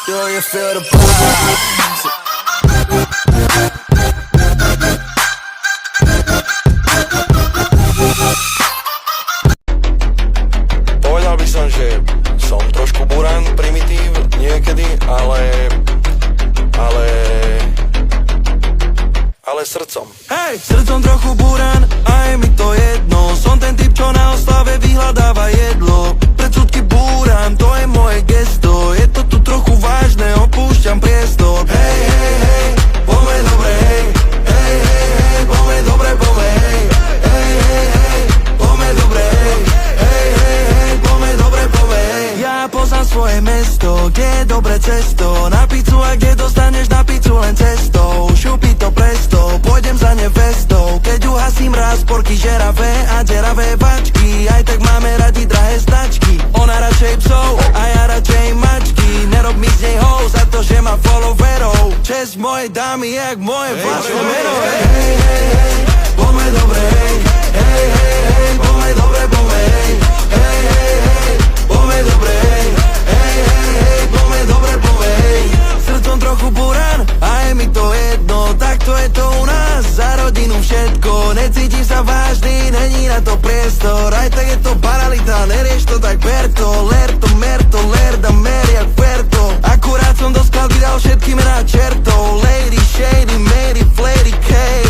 Do you feel the vibes? Povedal by som, že som trošku buran, primitív niekedy, ale srdcom. Hej, srdcom trochu buran a je mi to jedno. Som ten typ, čo na oslave vyhľadáva jedlo. Predsudky búram, to je moje gesto. Je to tu trochu vážne, opúšťam priestor. Hej, hej, hej, poďme dobre, hej. Hej, hej, hej, poďme dobre, poďme, hej. Hej, hej, hej, poďme dobre, hej. Hej, hej, hej, poďme dobre, poďme, hej. Ja poznám svoje mesto, kde je dobre cesto. Na pizzu a kde dostaneš na pizzu len cestou. Šupí to presto, pôjdem za nevestou. Keď uhasím raz, porky žeravé a deravé bačky. Aj tak máme radi drahé značky. Ona radšej psov a ja radšej mačky. Nerob mi z nej hou za to, že má followerov. Česť mojej dámy, jak moje vlastné meno. Hej, hej, hej, poďme dobre, hej. Hej, hej, hej, poďme dobre, poďme, hej. Hej, hej, hej, poďme dobre, hej. Hej, hej, hej, poďme dobre, poďme, hej. Srdcom trochu buran a je mi to jedno. Takto je to u nás, za rodinu všetko. Necítim sa vážny, není na to priestor. Aj tak je to paralita, nerieš to tak berto. Lerto, merto, lerda, mer jak ferto. Akurát som do skladby dal všetkým rád čertov. Lady, shady, mady, flady, kej.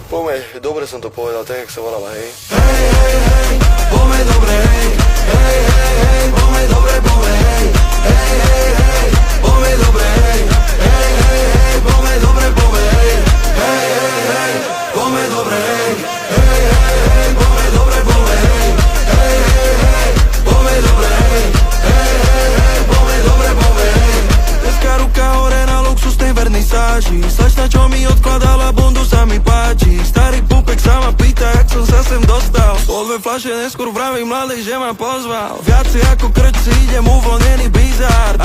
Poďme, dobre som to povedal, tak jak sa volala, hej. Hej, hej, hej, poďme dobre, hej. Hej, hej, hej, poďme dobre, poďme, hej. Hej, hej, hej, poďme dobre, hej. Hej, hej, hej, poďme dobre, poďme, hej. Hej, hej, hej, poďme dobre, hej. Hej, hej, hej, poďme dobre, poďme, hej. Hej, hej, hej, poďme dobre, hej. Hej, hej, hej, poďme dobre, poďme, hej. Dneska ruka hore na luxusnej vernisáži. Slečna, čo mi odkladala bundu, sa mi páči. Starý pupek sa ma pýta, jak som sa sem dostal. Po dve fľaše neskôr vravím mladej, že ma pozval. Viacej ako krč si idem uvoľnený bizár.